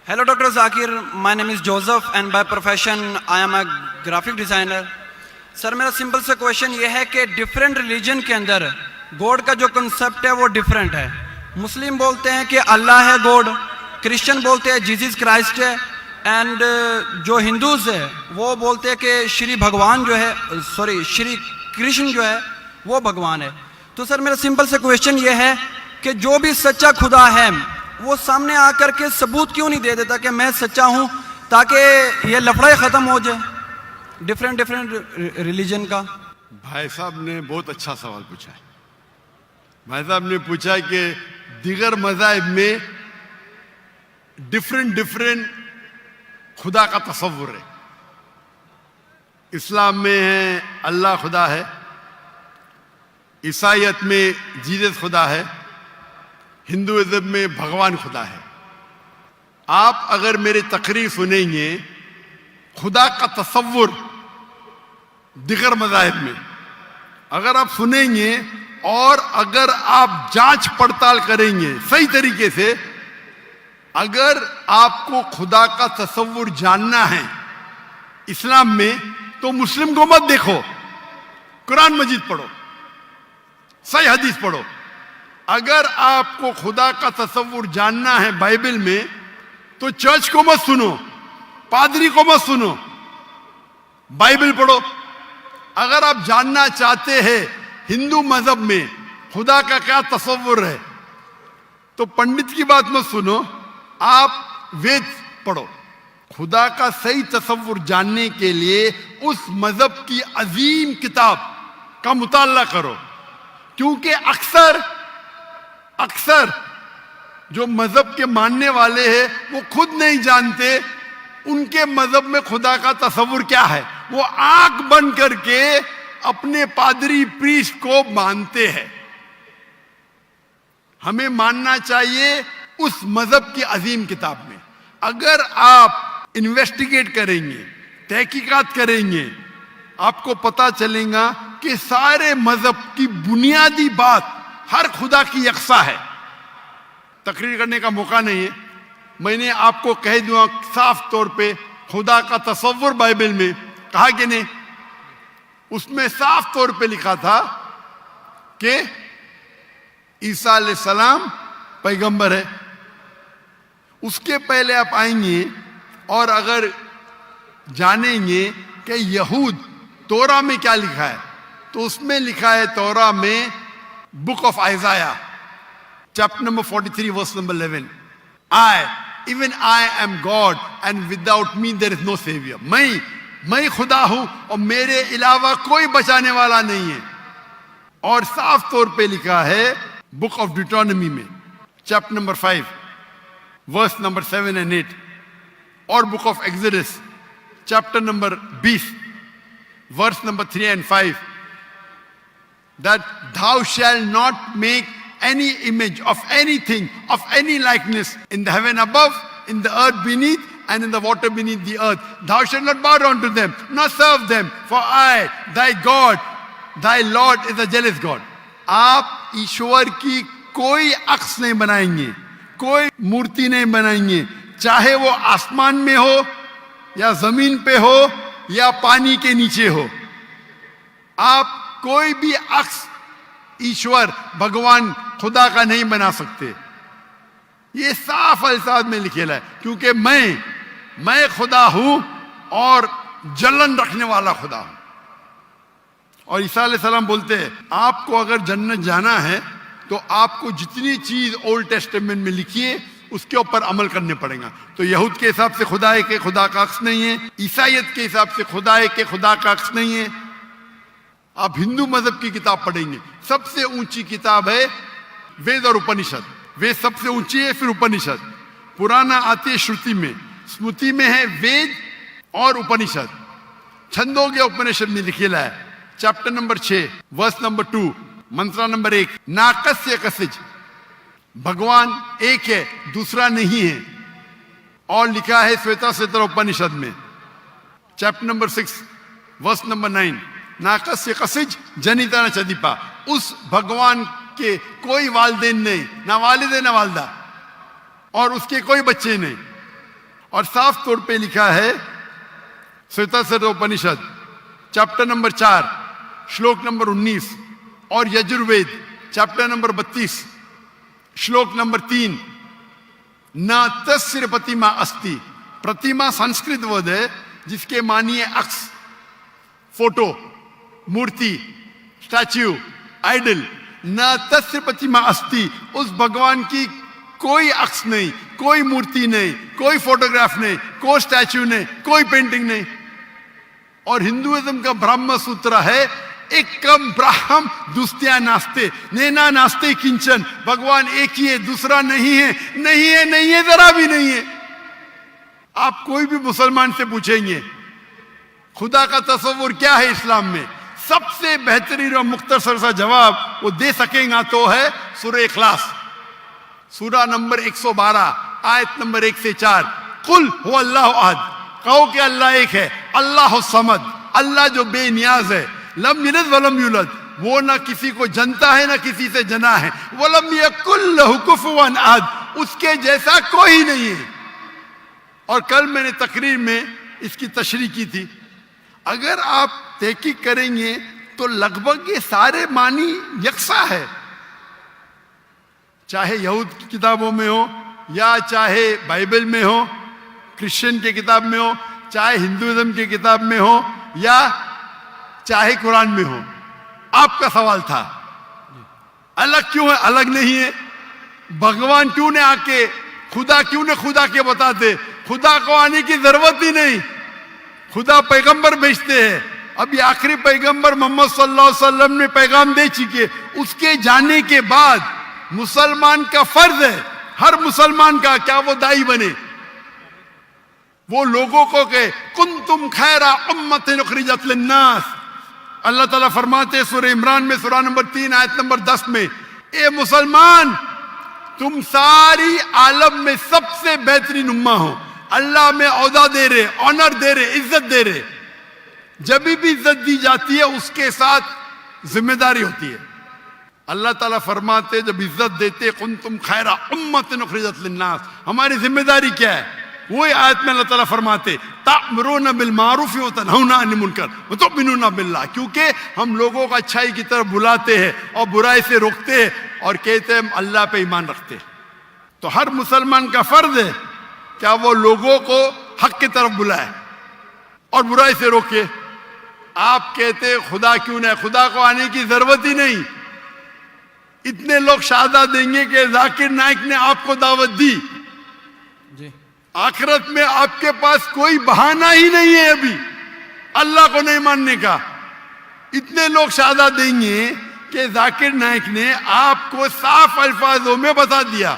Hello, Dr. Zakir. My name is Joseph and by profession I am a graphic designer. Sir मेरा simple सा question ये है कि different religion के अंदर गॉड का जो कंसेप्ट है वो डिफरेंट है. मुस्लिम बोलते हैं कि अल्लाह है गॉड, क्रिश्चियन बोलते हैं जीसस क्राइस्ट है, एंड जो हिंदूज है वो बोलते हैं कि श्री भगवान जो है श्री कृष्ण जो है वो भगवान है. तो सर मेरा सिंपल सा क्वेश्चन ये है कि जो भी सच्चा खुदा है वो सामने आकर के सबूत क्यों नहीं दे देता कि मैं सच्चा हूँ, ताकि ये लफड़ा ख़त्म हो जाए डिफरेंट रिलीजन का. भाई साहब ने बहुत अच्छा सवाल पूछा है. भाई साहब ने पूछा कि दीगर मज़ाहिब में डिफरेंट खुदा का तसव्वुर है. इस्लाम में है अल्लाह खुदा है, ईसाईयत में जीसस खुदा है, हिंदुइज्म में भगवान खुदा है. आप अगर मेरी तकरीर सुनेंगे खुदा का तसव्वुर दिगर मज़ाहिब में अगर आप सुनेंगे और अगर आप जांच पड़ताल करेंगे सही तरीके से, अगर आपको खुदा का तसव्वुर जानना है इस्लाम में तो मुस्लिम को मत देखो, कुरान मजीद पढ़ो, सही हदीस पढ़ो. अगर आपको खुदा का तसव्वुर जानना है बाइबल में तो चर्च को मत सुनो, पादरी को मत सुनो, बाइबल पढ़ो. अगर आप जानना चाहते हैं हिंदू मजहब में खुदा का क्या तसव्वुर है तो पंडित की बात मत सुनो, आप वेद पढ़ो. खुदा का सही तसव्वुर जानने के लिए उस मजहब की अजीम किताब का मुताला करो, क्योंकि अक्सर जो मजहब के मानने वाले हैं वो खुद नहीं जानते उनके मजहब में खुदा का तसव्वुर क्या है. वो आंख बंद करके अपने पादरी प्रीस्ट को मानते हैं. हमें मानना चाहिए उस मजहब की अजीम किताब में. अगर आप इन्वेस्टिगेट करेंगे, तहकीकात करेंगे, आपको पता चलेगा कि सारे मजहब की बुनियादी बात हर खुदा की यकसा है. तकरीर करने का मौका नहीं है, मैंने आपको कह दूंगा साफ तौर पे खुदा का तसव्वुर बाइबल में कहा कि नहीं, उसमें साफ तौर पे लिखा था कि ईसा अलैहिस्सलाम पैगंबर है. उसके पहले आप आएंगे और अगर जानेंगे कि यहूद तोरा में क्या लिखा है तो उसमें लिखा है तोरा में book of Isaiah chapter number 43 verse number 11, even I am God and without me there is no savior. मैं खुदा हूं और मेरे अलावा कोई बचाने वाला नहीं है. और साफ तौर पे लिखा है बुक ऑफ डिटोनॉमी में चैप्टर नंबर 5 वर्स नंबर 7 and 8, और book of Exodus chapter number 20 verse number 3 and 5, that thou shalt not make any image of anything, of any likeness in the heaven above, in the earth beneath, and in the water beneath the earth. Thou shalt not bow down to them, nor serve them, for I, thy God, thy Lord is a jealous God. आप ईश्वर की कोई अक्स नहीं बनाएंगे, कोई मूर्ति नहीं बनाएंगे, चाहे वो आसमान में हो या जमीन पे हो या पानी के नीचे हो. आप कोई भी अक्स ईश्वर भगवान खुदा का नहीं बना सकते. ये साफ अल्फाज में लिखेला है, क्योंकि मैं खुदा हूं और जलन रखने वाला खुदा हूं. और ईसा अलैहिस्सलाम बोलते हैं आपको अगर जन्नत जाना है तो आपको जितनी चीज ओल्ड टेस्टामेंट में लिखी है उसके ऊपर अमल करने पड़ेगा. तो यहूद के हिसाब से खुदा है कि खुदा का अक्स नहीं है, ईसाईयत के हिसाब से खुदा है कि खुदा का अक्स नहीं है. आप हिंदू मजहब की किताब पढ़ेंगे, सबसे ऊंची किताब है वेद और उपनिषद. वेद सबसे ऊंची है, फिर उपनिषद. पुराना आती है श्रुति में, स्मृति में है वेद और उपनिषद. छंदोग्य उपनिषद में लिखेला है चैप्टर नंबर 6 वर्स नंबर 2 मंत्र नंबर 1, नाकस्य कसिज, भगवान एक है दूसरा नहीं है. और लिखा है श्वेता उपनिषद में चैप्टर नंबर 6 वर्स नंबर 9, नाकस्य कसिज जनिता न चदीपा. उस भगवान के कोई वालिदैन नहीं, ना वालिद है ना वालदा, और उसके कोई बच्चे नहीं. اور صاف طور پہ لکھا ہے سویتاسر اپنشد چیپٹر نمبر 4 شلوک نمبر 19 اور یجروید چیپٹر نمبر 32 شلوک نمبر 3 نہ تسر پتیما استی. پرتیما سنسکرت ورڈ ہے جس کے معنی ہے عکس، فوٹو، مورتی، اسٹیچو، آئیڈل. نہ تسر پتیما استی، اس بھگوان کی کوئی عکس نہیں، کوئی مورتی نہیں، کوئی فوٹوگراف نہیں، کوئی اسٹیچو نہیں، کوئی پینٹنگ نہیں. اور ہندوازم کا برہم سوتر ہے ایکم براہم دوستیا ناستے نینا ناستے کنچن. بھگوان ایک ہی ہے، دوسرا نہیں ہے، نہیں ہے، نہیں ہے، ذرا بھی نہیں ہے. آپ کوئی بھی مسلمان سے پوچھیں گے خدا کا تصور کیا ہے اسلام میں، سب سے بہترین اور مختصر سا جواب وہ دے سکیں گا تو ہے سورہ اخلاص، سورہ نمبر 112 آیت نمبر 1 سے 4. قل هو اللہ احد، کہو کہ اللہ ایک ہے، اللہ الصمد، اللہ جو بے نیاز ہے، لم یلد ولم یولد، وہ نہ کسی کو جنتا ہے نہ کسی سے جنا ہے، ولم یکن لہ کفوا احد، اس کے جیسا کوئی نہیں ہے. اور کل میں نے تقریر میں اس کی تشریح کی تھی. اگر آپ تحقیق کریں گے تو لگ بھگ یہ سارے معنی یکساں ہے، چاہے یہود کی کتابوں میں ہو یا چاہے بائبل میں ہو، کرسچن کی کتاب میں ہو، چاہے ہندوازم کی کتاب میں ہو یا چاہے قرآن میں ہو. آپ کا سوال تھا الگ کیوں ہے، الگ نہیں ہے. بھگوان کیوں نے آ کے خدا کیوں نے خدا کے بتاتے، خدا کو آنے کی ضرورت ہی نہیں. خدا پیغمبر بھیجتے ہیں. اب یہ آخری پیغمبر محمد صلی اللہ علیہ وسلم نے پیغام دے چکے. اس کے جانے کے بعد مسلمان کا فرض ہے، ہر مسلمان کا، کیا وہ دائی بنے، وہ لوگوں کو کہ کنتم خیر امت اخرجت للناس. اللہ تعالیٰ فرماتے ہیں سورہ عمران میں سورہ نمبر 3 آیت نمبر 10 میں، اے مسلمان تم ساری عالم میں سب سے بہترین امہ ہو. اللہ میں عہدہ دے رہے، آنر دے رہے، عزت دے رہے. جب بھی عزت دی جاتی ہے اس کے ساتھ ذمہ داری ہوتی ہے. اللہ تعالیٰ فرماتے جب عزت دیتے کنتم خیر امت اخرجت للناس، ہماری ذمہ داری کیا ہے؟ وہی آیت میں اللہ تعالیٰ فرماتے تأمرون بالمعروف وتنہون عن المنکر وتؤمنون باللہ، کیونکہ ہم لوگوں کو اچھائی کی طرف بلاتے ہیں اور برائی سے روکتے ہیں اور کہتے ہیں ہم اللہ پہ ایمان رکھتے ہیں. تو ہر مسلمان کا فرض ہے کیا وہ لوگوں کو حق کی طرف بلائے اور برائی سے روکے. آپ کہتے خدا کیوں نہیں، خدا کو آنے کی ضرورت ہی نہیں. اتنے لوگ شہادت دیں گے کہ ذاکر نائک نے آپ کو دعوت دی، آخرت میں آپ کے پاس کوئی بہانہ ہی نہیں ہے ابھی اللہ کو نہیں ماننے کا. اتنے لوگ شہادت دیں گے کہ ذاکر نائک نے آپ کو صاف الفاظوں میں بتا دیا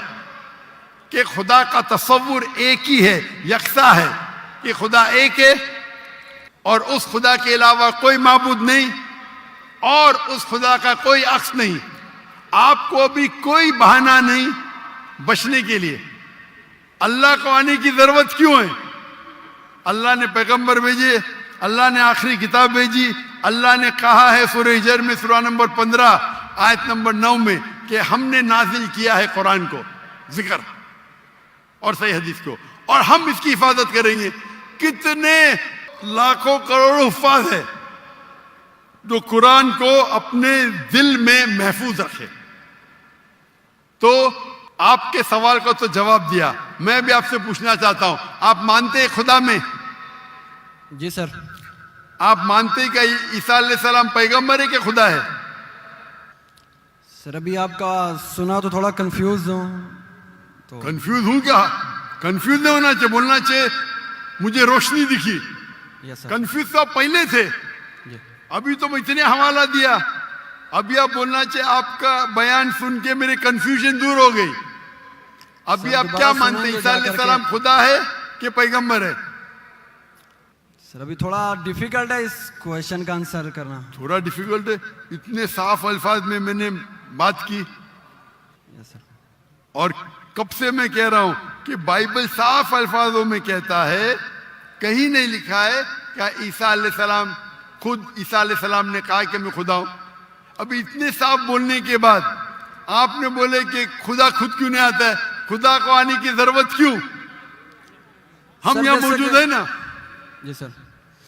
کہ خدا کا تصور ایک ہی ہے، یکساں ہے، کہ خدا ایک ہے اور اس خدا کے علاوہ کوئی معبود نہیں اور اس خدا کا کوئی عکس نہیں. آپ کو ابھی کوئی بہانہ نہیں بچنے کے لیے. اللہ کو آنے کی ضرورت کیوں ہے؟ اللہ نے پیغمبر بھیجے، اللہ نے آخری کتاب بھیجی. اللہ نے کہا ہے سورہ ہجر میں سورہ نمبر 15 آیت نمبر 9 میں کہ ہم نے نازل کیا ہے قرآن کو، ذکر اور صحیح حدیث کو، اور ہم اس کی حفاظت کریں گے. کتنے لاکھوں کروڑوں حفاظ ہے جو قرآن کو اپنے دل میں محفوظ رکھے. تو آپ کے سوال کو تو جواب دیا. میں بھی آپ سے پوچھنا چاہتا ہوں، آپ مانتے ہیں خدا میں؟ جی سر. آپ مانتے ہیں کہ عیسیٰ علیہ السلام پیغمبر ہے کہ خدا ہے؟ سر ابھی آپ کا سنا تو تھوڑا کنفیوز ہوں. تو کنفیوز ہوں کیا؟ کنفیوز نہیں ہونا چاہیے، بولنا چاہیے مجھے روشنی دکھی. یس سر. کنفیوز تو آپ پہلے تھے، جی ابھی تو میں اتنے حوالہ دیا. ابھی آپ بولنا چاہیے آپ کا بیان سن کے میرے کنفیوژن دور ہو گئی. ابھی آپ کیا مانتے ہیں، عیسیٰ علیہ السلام خدا ہے کہ پیغمبر ہے؟ سر ابھی تھوڑا ڈیفیکلٹ ہے اس کویشچن کا آنسر کرنا. تھوڑا ڈیفیکلٹ ہے، اتنے صاف الفاظ میں نے بات کی. یس سر. اور کب سے میں کہہ رہا ہوں کہ بائبل صاف الفاظوں میں کہتا ہے، کہیں نہیں لکھا ہے کہ عیسیٰ علیہ السلام خود عیسیٰ علیہ السلام نے کہا کہ میں خدا ہوں. ابھی اتنے صاف بولنے کے بعد آپ نے بولے کہ خدا خود کیوں نہیں آتا ہے، خدا کو آنے کی ضرورت کیوں؟ हम सर, यहाँ जैसे मौजूद कि- है ना, जी सर।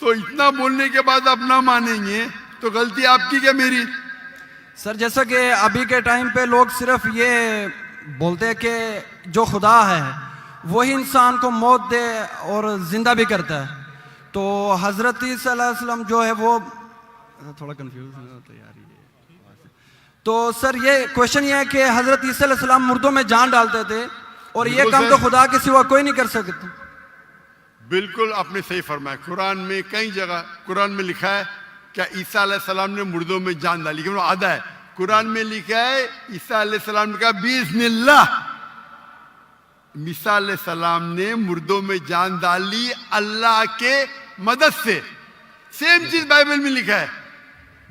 तो इतना बोलने के बाद आप ना मानेंगे तो गलती आपकी क्या मेरी? सर जैसा कि अभी के टाइम पे लोग सिर्फ ये बोलते हैं कि जो खुदा है वही इंसान को मौत दे और ज़िंदा भी करता है, तो हज़रत ईसा अलैहिस्सलाम जो है वो थोड़ा कंफ्यूज होता है यार ये। तो सर ये क्वेश्चन ये है कि हज़रत ईसा अलैहिस्सलाम मुर्दों में जान डालते थे और ये बिल्कुल काम सर। तो खुदा के सिवा कोई नहीं कर सकता। बिल्कुल आपने सही फरमाया। कुरान में कई जगह कुरान में लिखा है क्या ईसा अलैहिस्सलाम ने मुर्दों में जान डाली, क्यों आधा है कुरान में लिखा है ईसा अलैहिस्सलाम ने कहा बिस्मिल्लाह, ईसा अलैहिस्सलाम ने मुर्दों में जान डाली अल्लाह के मदद से। सेम चीज बाइबल में लिखा है,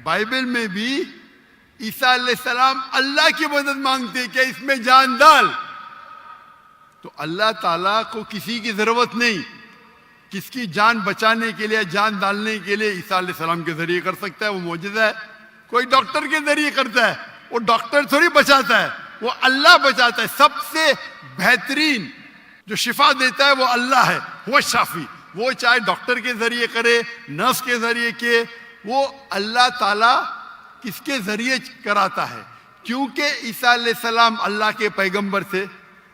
बाइबल में भी ईसा अलैहिस्सलाम अल्लाह की मदद मांगते हैं, क्या इसमें जान डाल। तो अल्लाह ताला को किसी की जरूरत नहीं, किसकी जान बचाने के लिए जान डालने के लिए ईसा अलैहिस्सलाम के जरिए कर सकता है, वो मौजूदा है। कोई डॉक्टर के जरिए करता है, वो डॉक्टर थोड़ी बचाता है, वो अल्लाह बचाता है। सबसे बेहतरीन जो शिफा देता है वो अल्लाह है, वो शाफी। वो चाहे डॉक्टर के जरिए करे, नर्स के जरिए के, वो अल्लाह ताला किसके जरिए कराता है, क्योंकि ईसा अलैहिस्सलाम अल्लाह के पैगंबर थे,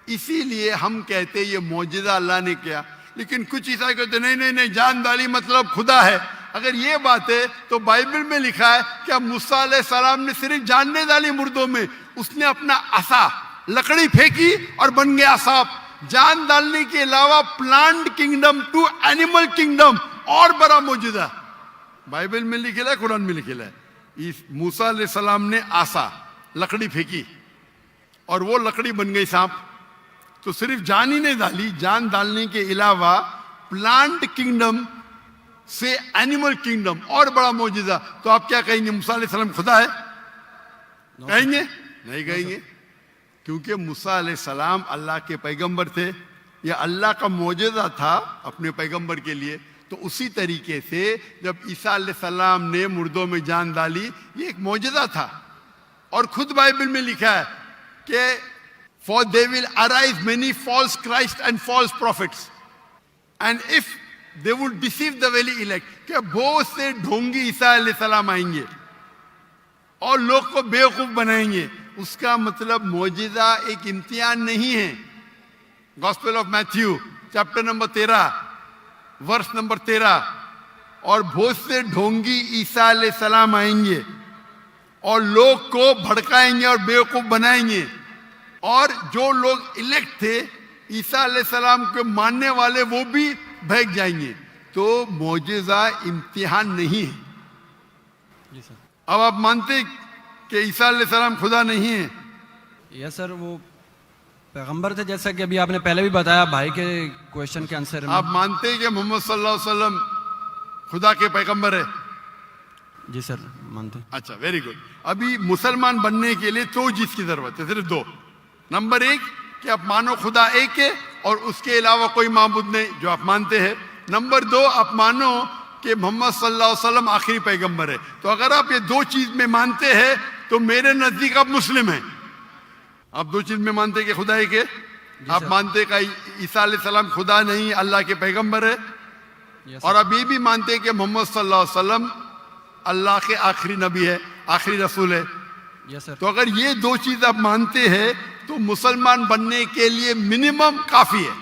इसीलिए हम कहते ये मौजूदा अल्लाह ने किया। लेकिन कुछ ईसाई कहते नहीं नहीं नहीं, जान डाली मतलब खुदा है। अगर ये बात है तो बाइबल में लिखा है क्या मूसा अलैहिस्सलाम ने सिर्फ जान नहीं डाली मुर्दों में, उसने अपना असा लकड़ी फेंकी और बन गया सांप। जान डालने के अलावा plant kingdom to animal kingdom और बड़ा मौजूदा बाइबल में लिखेला है, कुरान में लिखेला है। इस मूसा अलैहिस्सलाम ने आसा लकड़ी फेंकी और वो लकड़ी बन गई सांप। तो सिर्फ जान ही नहीं डाली, जान डालने के अलावा प्लांट किंगडम से एनिमल किंगडम और बड़ा मौजूदा। तो आप क्या कहेंगे, मूसा अलैहिस्सलाम खुदा है? कहेंगे नहीं कहेंगे, क्योंकि मूसा अलैहिस्सलाम अल्लाह के पैगंबर थे, यह अल्लाह का मौजूदा था अपने पैगंबर के लिए। तो उसी तरीके से जब ईसा अलैहिस्सलाम ने मुर्दों में जान डाली, ये एक मौजूदा था। और खुद बाइबल में लिखा है कि for they will arise many false Christ and false prophets, and if they would deceive the very elect, कि बहुत से ढोंगी ईसा अलैहिस्सलाम आएंगे और लोग को बेवकूफ बनाएंगे। उसका मतलब मौजूदा एक इम्तिहान नहीं है। Gospel of Matthew chapter number 13 verse number 13, और बहुत से ढोंगी ईसा अलैहिस्सलाम आएंगे और लोग को भड़काएंगे और बेवकूफ बनाएंगे। और जो लोग इलेक्ट थे ईसा अलैहिस्सलाम के मानने वाले, वो भी भाग जाएंगे। तो मौजूदा इम्तिहान नहीं है। अब आप मानते कि ईसा अलैहिस्सलाम खुदा नहीं है? यस सर, वो पैगंबर थे, जैसा कि अभी आपने पहले भी बताया भाई के क्वेश्चन के आंसर में। आप मानते हैं कि मोहम्मद सल्लल्लाहु अलैहि वसल्लम खुदा के पैगंबर है? जी सर मानते हैं। अच्छा, वेरी गुड। अभी मुसलमान बनने के लिए दो चीज की जरूरत है, सिर्फ दो। नंबर एक कि आप मानो खुदा एक है और उसके अलावा कोई माबूद नहीं, जो आप मानते हैं। नंबर दो, आप मानो कि मोहम्मद सल्लल्लाहु अलैहि वसल्लम आखिरी पैगंबर है। तो अगर आप ये दो चीज में मानते हैं तो मेरे नजदीक आप मुस्लिम हैं। आप दो चीज में मानते हैं कि खुदा एक है, आप मानते हैं कि ईसा अलैहिस्सलाम खुदा नहीं अल्लाह के पैगंबर है, और आप ये भी मानते हैं कि मोहम्मद सल्लल्लाहु अलैहि वसल्लम अल्लाह के आखिरी नबी है, आखिरी रसूल है। Yes sir. तो अगर ये दो चीज आप मानते हैं तो मुसलमान बनने के लिए मिनिमम काफी है।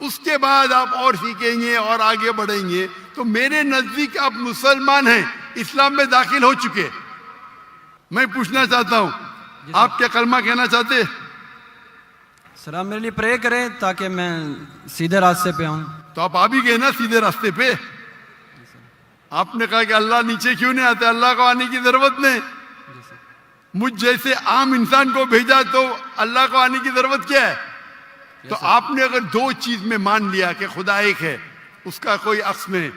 उसके बाद आप और सीखेंगे और आगे बढ़ेंगे। तो मेरे नजदीक आप मुसलमान हैं, इस्लाम में दाखिल हो चुके। मैं पूछना चाहता हूं, आप क्या कलमा कहना चाहते? सर आप मेरे लिए प्रे करें ताकि मैं सीधे रास्ते पे आऊं। तो आप आ भी गए ना सीधे रास्ते पे। आपने कहा कि अल्लाह नीचे क्यों नहीं आते, अल्लाह को आने की जरूरत नहीं। मुझ जैसे आम इंसान को भेजा तो अल्लाह को आने की जरूरत क्या है? तो आपने अगर दो चीज में मान लिया कि खुदा एक है, उसका कोई अक्स नहीं,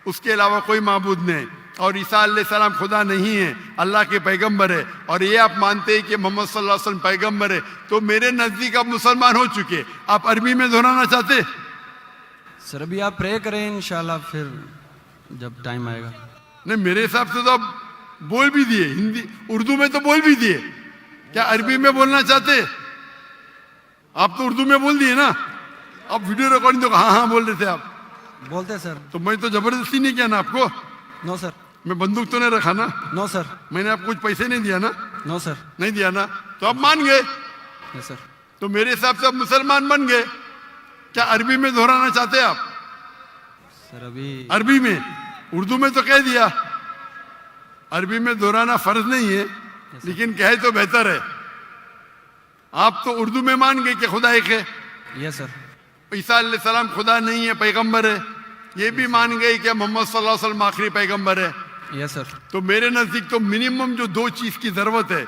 उसके अलावा कोई माबूद नहीं, और ईसा अलैहिस्सलाम खुदा नहीं है, अल्लाह के पैगंबर है, और ये आप मानते हैं कि मोहम्मद सल्लल्लाहु अलैहि वसल्लम पैगंबर है, तो मेरे नजदीक आप मुसलमान हो चुके। आप अरबी में दोहराना चाहते? सर अभी आप प्रे करें, इंशाल्लाह फिर जब टाइम आएगा। नहीं, मेरे हिसाब से तो आप बोल भी दिए, हिंदी उर्दू में तो बोल भी दिए। क्या अरबी में बोलना चाहते? आप तो उर्दू में बोल दिए ना। आप वीडियो रिकॉर्डिंग तो हाँ हाँ बोल रहे थे आप, बोलते हैं सर। तो मैं तो जबरदस्ती नहीं किया ना आपको, नो सर, मैं बंदूक तो नहीं रखा ना, नो सर, मैंने आपको कुछ पैसे नहीं दिया ना, नो सर, नहीं दिया ना, तो आप मान गए, यस सर। तो मेरे हिसाब से आप मुसलमान बन गए। क्या अरबी में दोहराना चाहते हैं आप? सर अभी अरबी में, उर्दू में तो कह दिया, अरबी में दोहराना फर्ज नहीं है, लेकिन कहे तो बेहतर है। आप तो उर्दू में मान गए कि खुदा एक है, यस सर, ईसा अलैहिस्सलाम खुदा नहीं है, पैगंबर है, ये भी मान गए कि मोहम्मद सल्लल्लाहु अलैहि वसल्लम आखिरी पैगंबर है। यस सर, तो मेरे नजदीक तो मिनिमम जो दो चीज की जरूरत है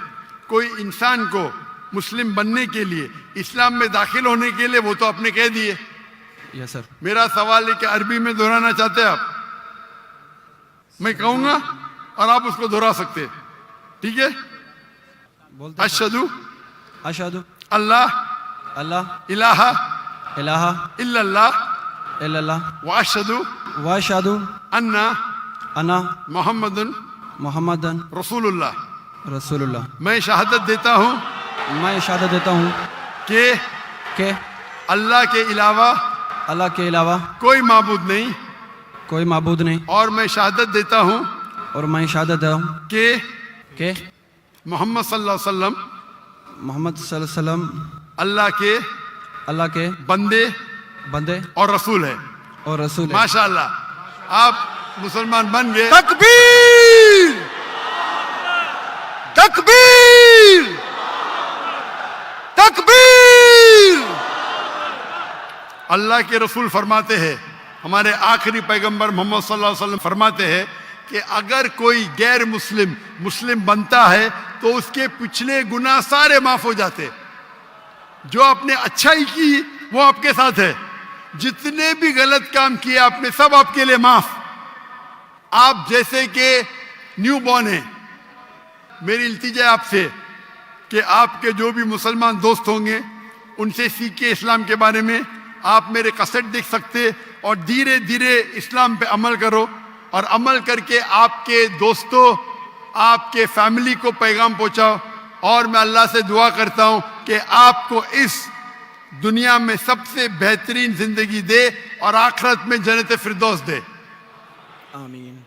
कोई इंसान को मुस्लिम बनने के लिए, इस्लाम में दाखिल होने के लिए, वो तो आपने कह दिए। Yes sir. मेरा सवाल है कि अरबी में दोहराना चाहते हैं आप? मैं कहूंगा और आप उसको दोहरा सकते हैं, ठीक है? बोलते हैं सर। अशहदु अशहदु अल्लाह अल्लाह इलाहा इलाहा इल्लल्लाह इल्लल्लाह व अशहदु व अशहदु अन्ना अन्ना मोहम्मदुन मुहम्मदन रसूलुल्लाह। रसूलुल्लाह। मैं शहादत देता हूँ मैं शहादत देता हूँ कि कि अल्लाह के अलावा अल्लाह के अलावा कोई माबूद नहीं, कोई माबूद नहीं, और मैं शहादत देता हूँ और मैं शहादत देता हूँ कि कि मोहम्मद सल्लल्लाहु अलैहि वसल्लम मोहम्मद सल्लल्लाहु अलैहि वसल्लम अल्लाह के बंदे बंदे और रसूल है। और रसूल है। माशाअल्लाह, आप मुसलमान बन गए। तकबीर तकबीर तकबीर। अल्लाह के रसूल फरमाते हैं, हमारे आखिरी पैगंबर मोहम्मद सल्लल्लाहु अलैहि वसल्लम फरमाते हैं कि अगर कोई गैर मुस्लिम मुस्लिम बनता है तो उसके पिछले गुनाह सारे माफ हो जाते। जो आपने अच्छाई की वो आपके साथ है, जितने भी गलत काम किए आपने सब आपके लिए माफ। आप जैसे कि न्यू बॉर्न है, मेरी इल्तिजा है आपसे कि आपके जो भी मुसलमान दोस्त होंगे उनसे सीखिए इस्लाम के बारे में। आप मेरे कैसेट देख सकते और धीरे धीरे इस्लाम पे अमल करो, और अमल करके आपके दोस्तों आपके फैमिली को पैगाम पहुंचाओ। और मैं अल्लाह से दुआ करता हूं कि आपको इस दुनिया में सबसे बेहतरीन जिंदगी दे और आखिरत में जन्नत फिरदौस दे। आमीन।